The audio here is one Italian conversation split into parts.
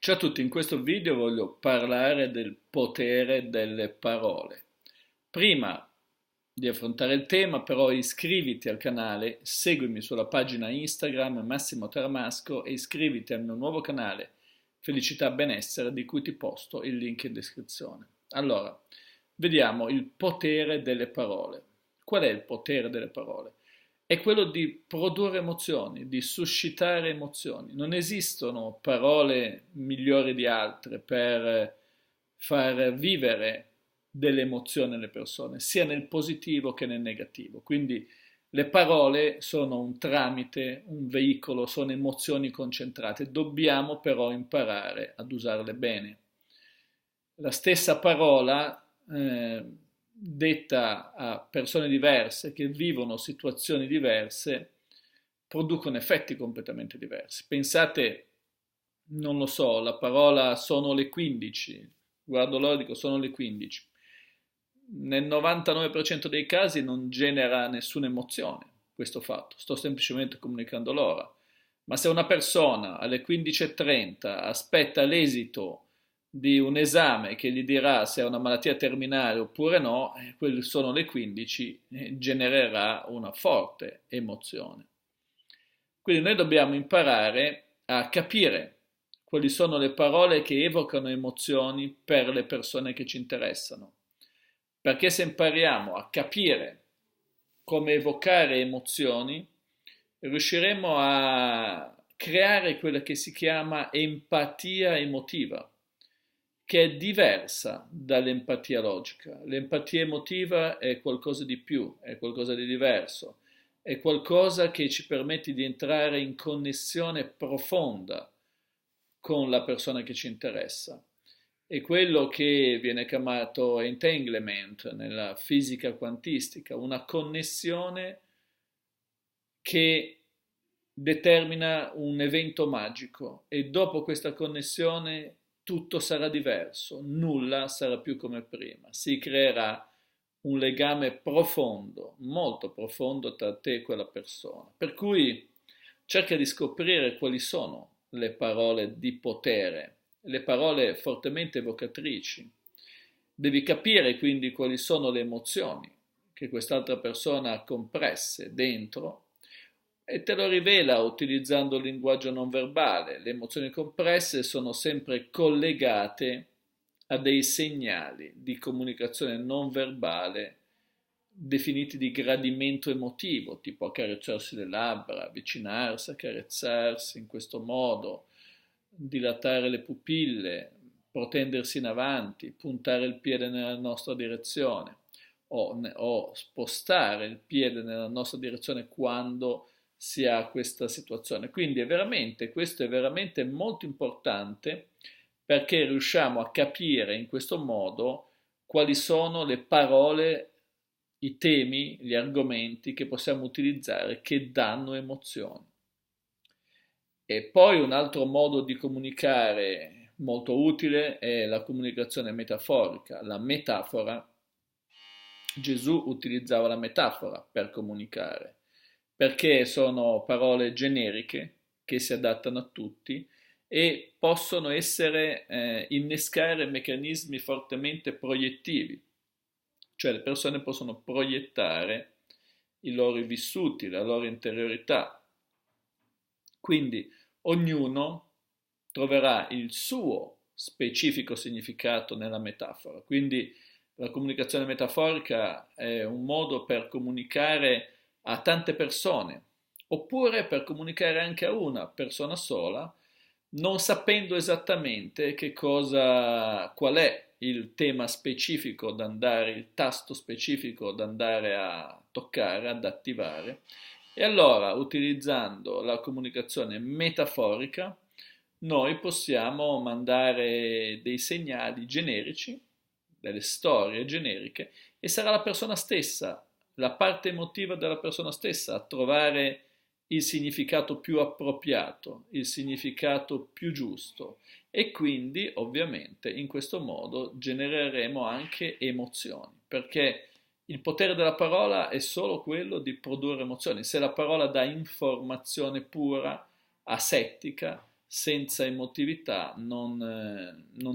Ciao a tutti, in questo video voglio parlare del potere delle parole. Prima di affrontare il tema, però, iscriviti al canale, seguimi sulla pagina Instagram Massimo Taramasco e iscriviti al mio nuovo canale Felicità Benessere, di cui ti posto il link in descrizione. Allora, vediamo il potere delle parole. Qual è il potere delle parole? È quello di produrre emozioni, di suscitare emozioni. Non esistono parole migliori di altre per far vivere delle emozioni alle persone, sia nel positivo che nel negativo. Quindi le parole sono un tramite, un veicolo, sono emozioni concentrate. Dobbiamo però imparare ad usarle bene. La stessa parola detta a persone diverse che vivono situazioni diverse producono effetti completamente diversi. Pensate, non lo so, la parola sono le 15, guardo l'ora e dico sono le 15. Nel 99% dei casi non genera nessuna emozione questo fatto, sto semplicemente comunicando l'ora. Ma se una persona alle 15:30 aspetta l'esito di un esame che gli dirà se è una malattia terminale oppure no, quelle sono le 15, genererà una forte emozione. Quindi noi dobbiamo imparare a capire quali sono le parole che evocano emozioni per le persone che ci interessano. Perché se impariamo a capire come evocare emozioni, riusciremo a creare quella che si chiama empatia emotiva, che è diversa dall'empatia logica. L'empatia emotiva è qualcosa di più, è qualcosa di diverso, è qualcosa che ci permette di entrare in connessione profonda con la persona che ci interessa. È quello che viene chiamato entanglement nella fisica quantistica, una connessione che determina un evento magico e dopo questa connessione tutto sarà diverso, nulla sarà più come prima, si creerà un legame profondo, molto profondo tra te e quella persona. Per cui cerca di scoprire quali sono le parole di potere, le parole fortemente evocatrici. Devi capire quindi quali sono le emozioni che quest'altra persona ha compresse dentro e te lo rivela utilizzando il linguaggio non verbale. Le emozioni compresse sono sempre collegate a dei segnali di comunicazione non verbale definiti di gradimento emotivo, tipo accarezzarsi le labbra, avvicinarsi, accarezzarsi in questo modo, dilatare le pupille, protendersi in avanti, puntare il piede nella nostra direzione o spostare il piede nella nostra direzione quando si ha questa situazione. Quindi questo è veramente molto importante perché riusciamo a capire in questo modo quali sono le parole, i temi, gli argomenti che possiamo utilizzare che danno emozioni. E poi un altro modo di comunicare molto utile è la comunicazione metaforica. La metafora, Gesù utilizzava la metafora per comunicare, perché sono parole generiche che si adattano a tutti e possono innescare meccanismi fortemente proiettivi, cioè le persone possono proiettare i loro vissuti, la loro interiorità. Quindi ognuno troverà il suo specifico significato nella metafora. Quindi la comunicazione metaforica è un modo per comunicare a tante persone, oppure per comunicare anche a una persona sola, non sapendo esattamente qual è il tema specifico da andare, il tasto specifico da andare a toccare, ad attivare. E allora, utilizzando la comunicazione metaforica, noi possiamo mandare dei segnali generici, delle storie generiche, e sarà la persona stessa, la parte emotiva della persona stessa, a trovare il significato più appropriato, il significato più giusto e quindi ovviamente in questo modo genereremo anche emozioni, perché il potere della parola è solo quello di produrre emozioni. Se la parola dà informazione pura, asettica, senza emotività non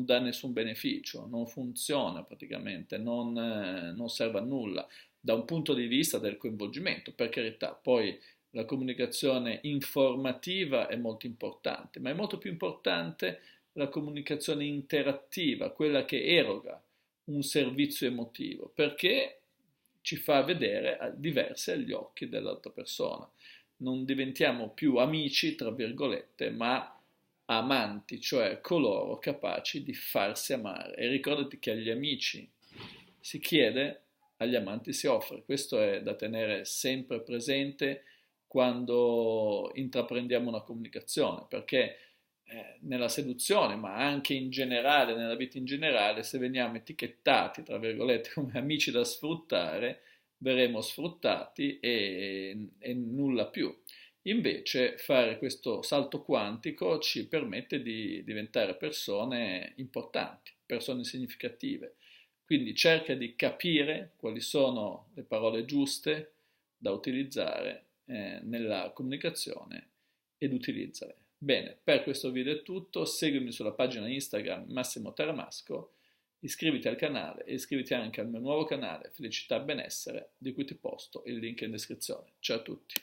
dà nessun beneficio, non funziona praticamente, non serve a nulla da un punto di vista del coinvolgimento, per carità. Poi la comunicazione informativa è molto importante, ma è molto più importante la comunicazione interattiva, quella che eroga un servizio emotivo, perché ci fa vedere diverse agli occhi dell'altra persona. Non diventiamo più amici, tra virgolette, ma amanti, cioè coloro capaci di farsi amare. E ricordati che agli amici si chiede, agli amanti si offre. Questo è da tenere sempre presente quando intraprendiamo una comunicazione, perché nella seduzione, ma anche in generale, nella vita in generale, se veniamo etichettati, tra virgolette, come amici da sfruttare, verremo sfruttati e nulla più. Invece fare questo salto quantico ci permette di diventare persone importanti, persone significative. Quindi cerca di capire quali sono le parole giuste da utilizzare nella comunicazione ed utilizzale. Bene, per questo video è tutto, seguimi sulla pagina Instagram Massimo Taramasco, iscriviti al canale e iscriviti anche al mio nuovo canale Felicità e Benessere, di cui ti posto il link in descrizione. Ciao a tutti!